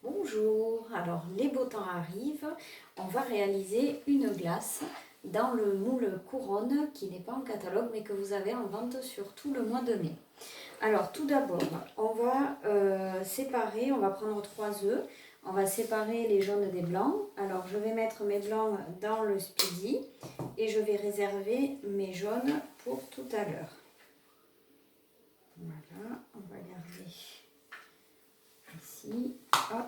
Bonjour, alors les beaux temps arrivent, on va réaliser une glace dans le moule couronne qui n'est pas en catalogue mais que vous avez en vente sur tout le mois de mai. Alors tout d'abord, on va séparer, on va prendre 3 œufs, on va séparer les jaunes des blancs. Alors je vais mettre mes blancs dans le speedy et je vais réserver mes jaunes pour tout à l'heure. Voilà, on va garder ici, hop.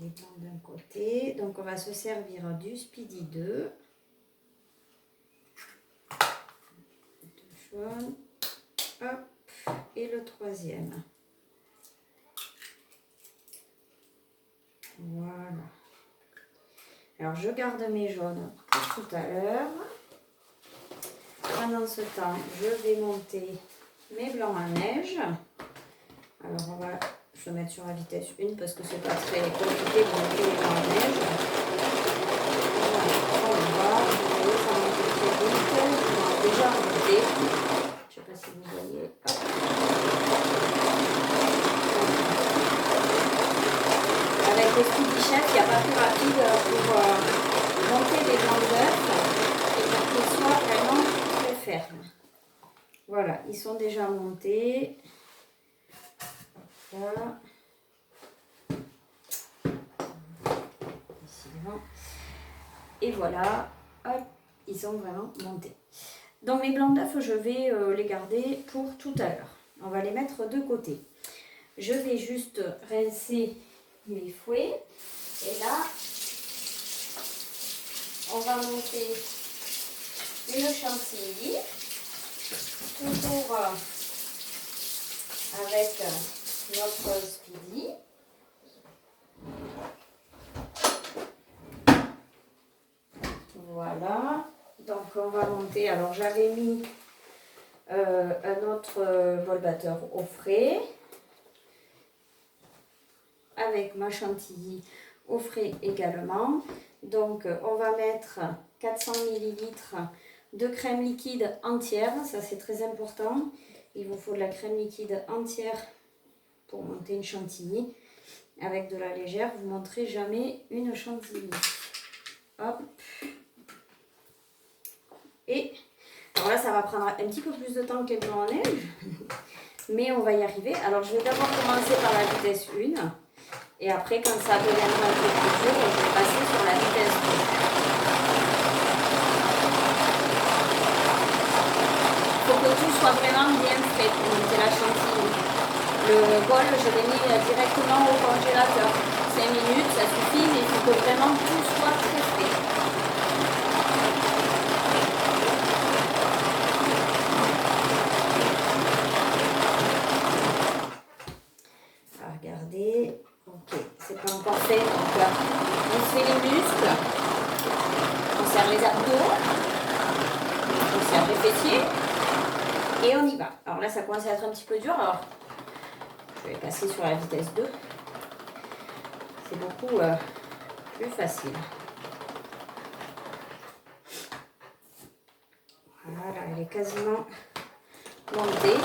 Les blancs d'un côté, donc on va se servir du speedy 2, jaune, hop, et le troisième. Voilà. Alors je garde mes jaunes pour tout à l'heure. Pendant ce temps, je vais monter mes blancs à neige. Alors on va se mettre sur la vitesse 1 parce que c'est pas très compliqué de monter les blancs à neige. Voilà, on va, vous voyez, ça monte très vite. On a déjà monté. Je sais pas si vous voyez. Hop. Avec le speedy chef, il n'y a pas plus rapide pour monter les blancs d'œufs et pour qu'ils soient vraiment très fermes. Voilà, ils sont déjà montés. Voilà. Ici devant. Et voilà, hop, ils sont vraiment montés. Donc mes blancs d'œufs, je vais les garder pour tout à l'heure. On va les mettre de côté. Je vais juste rincer mes fouets. Et là, on va monter une chantilly. Toujours avec notre speedy. Voilà, donc on va monter. Alors j'avais mis un autre bol batteur au frais avec ma chantilly au frais également. Donc on va mettre 400 ml de crème liquide entière, ça c'est très important. Il vous faut de la crème liquide entière pour monter une chantilly. Avec de la légère, vous ne monterez jamais une chantilly. Hop. Et alors là, ça va prendre un petit peu plus de temps que les blancs en neige, mais on va y arriver. Alors, je vais d'abord commencer par la vitesse 1, et après, quand ça deviendra un peu plus dur, je vais passer sur la vitesse 2. Il faut que tout soit vraiment bien frais pour monter la chantilly. Le bol, je l'ai mis directement au congélateur. 5 minutes, ça suffit, mais il faut que vraiment tout soit très frais. Regardez, ok, c'est pas encore fait, donc on se fait les muscles, on serre les abdos, on serre les fessiers et on y va. Alors là ça commence à être un petit peu dur, alors je vais passer sur la vitesse 2, c'est beaucoup plus facile. Voilà, elle est quasiment montée.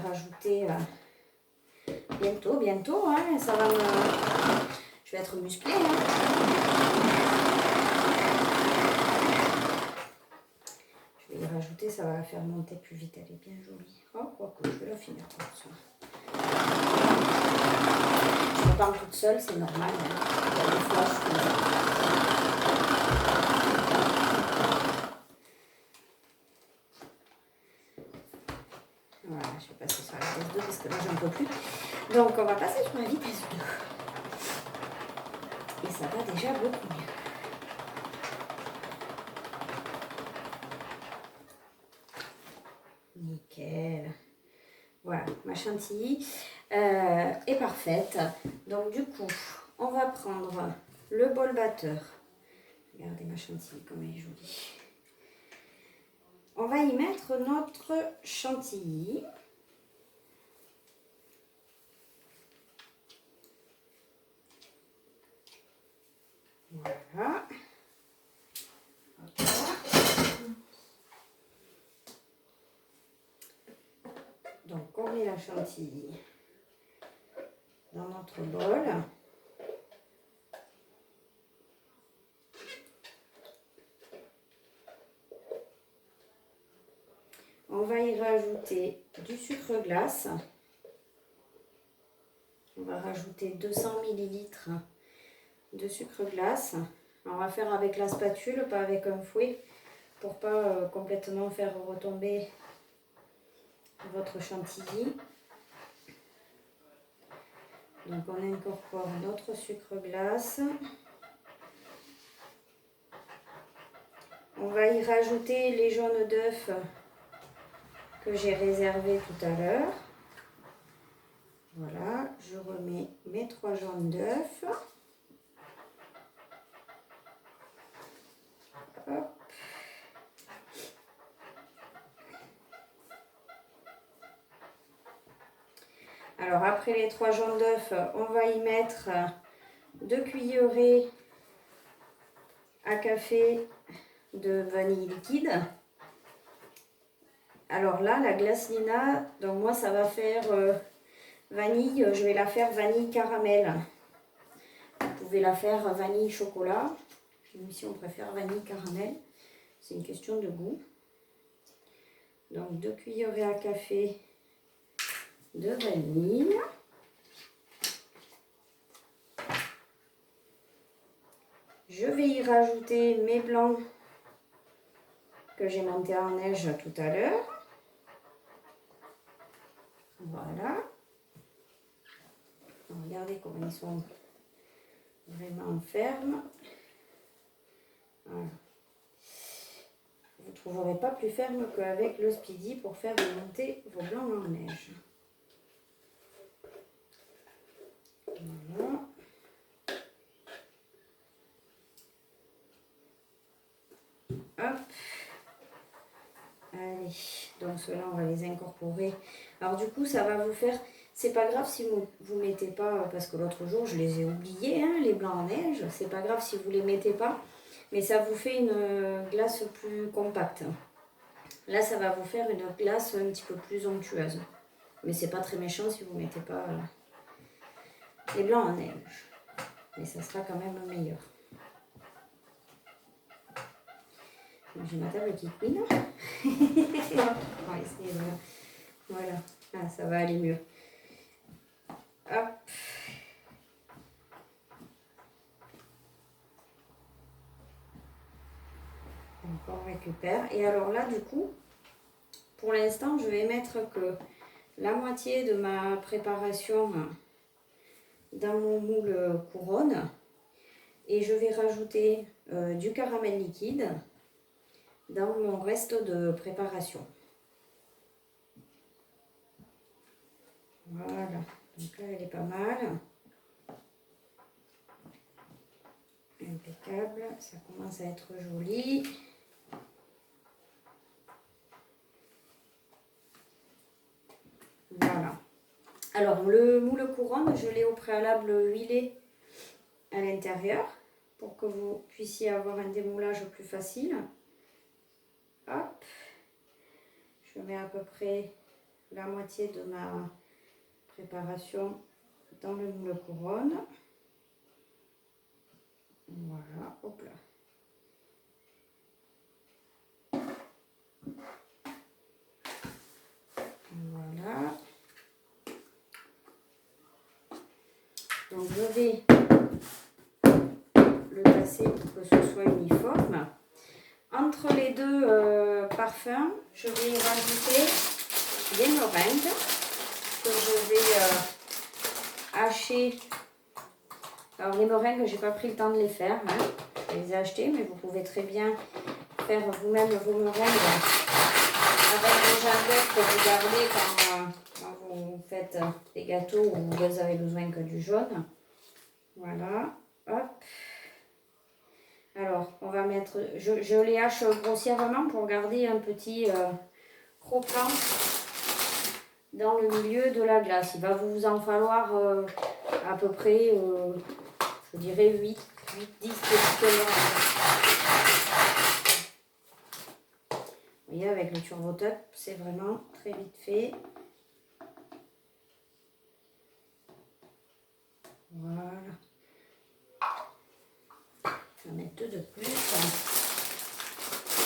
Rajouter bientôt, hein, ça va me... Je vais être musclée. Hein. Je vais y rajouter, ça va la faire monter plus vite, elle est bien jolie. Oh, quoique, je vais la finir comme ça. Je me parle toute seule, c'est normal. Hein. Il y a des fois, voilà, je vais passer sur la vitesse 2 parce que là, j'en peux plus. Donc, on va passer sur la vitesse 2. Et ça va déjà beaucoup mieux. Nickel. Voilà, ma chantilly est parfaite. Donc, du coup, on va prendre le bol batteur. Regardez ma chantilly, comme elle est jolie. On va y mettre notre chantilly. Voilà. on met la chantilly dans notre bol. On va y rajouter du sucre glace. On va rajouter 200 ml de sucre glace. On va faire avec la spatule, pas avec un fouet, pour pas complètement faire retomber votre chantilly. Donc on incorpore notre sucre glace. On va y rajouter les jaunes d'œufs que j'ai réservés tout à l'heure. Voilà, je remets mes 3 jaunes d'œufs. Hop. Alors après les 3 jaunes d'œufs, on va y mettre 2 cuillerées à café de vanille liquide. Alors là, la glace Lina, donc moi ça va faire vanille, je vais la faire vanille caramel. Vous pouvez la faire vanille chocolat. Même si on préfère vanille caramel, c'est une question de goût. Donc 2 cuillerées à café de vanille. Je vais y rajouter mes blancs que j'ai montés en neige tout à l'heure. Voilà. Regardez comment ils sont vraiment fermes. Voilà. Vous ne trouverez pas plus ferme qu'avec le Speedy pour faire monter vos blancs en neige. Voilà. Hop. Allez, donc ceux-là, on va les incorporer. Alors du coup, ça va vous faire... C'est pas grave si vous ne mettez pas, parce que l'autre jour, je les ai oubliés, hein, les blancs en neige. C'est pas grave si vous ne les mettez pas, mais ça vous fait une glace plus compacte. Là, ça va vous faire une glace un petit peu plus onctueuse. Mais c'est pas très méchant si vous ne mettez pas les blancs en neige. Mais ça sera quand même meilleur. J'ai ma table qui couine. On va essayer de... Voilà, ah, ça va aller mieux. Hop. Donc on récupère. Et alors là, du coup, pour l'instant, je vais mettre que la moitié de ma préparation dans mon moule couronne. Et je vais rajouter du caramel liquide dans mon reste de préparation. Voilà, donc là elle est pas mal. Impeccable, ça commence à être joli. Voilà. Alors le moule couronne, je l'ai au préalable huilé à l'intérieur pour que vous puissiez avoir un démoulage plus facile. Hop, je mets à peu près la moitié de ma préparation dans le moule couronne. Voilà, hop là. Voilà. Donc je vais le tasser pour que ce soit uniforme. Entre les deux parfums, je vais y rajouter des meringues que je vais hacher. Alors les meringues, j'ai pas pris le temps de les faire, hein. Je les ai achetées, mais vous pouvez très bien faire vous-même vos meringues avec des gingembre que vous gardez quand vous faites des gâteaux où vous avez besoin que du jaune. Voilà, hop. Alors, on va mettre, je les hache grossièrement pour garder un petit croquant dans le milieu de la glace. Il va vous en falloir à peu près, je dirais 8-10 petites Vous voyez, avec le Turbo Top, c'est vraiment très vite fait. Voilà. Je vais mettre 2 de plus.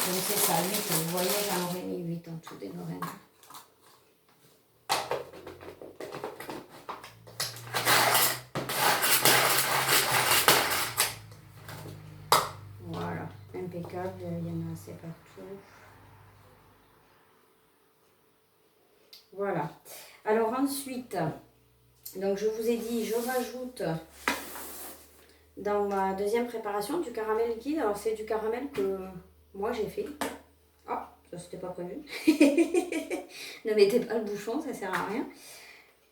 Donc c'est ça, 8. Vous voyez, j'en aurais mis 8 en dessous des meringues. Voilà, impeccable, il y en a assez partout. Voilà. Alors ensuite, donc je vous ai dit, je rajoute dans ma deuxième préparation du caramel liquide. Alors c'est du caramel que moi j'ai fait. Ah, ça c'était pas prévu. Ne mettez pas le bouchon, ça sert à rien.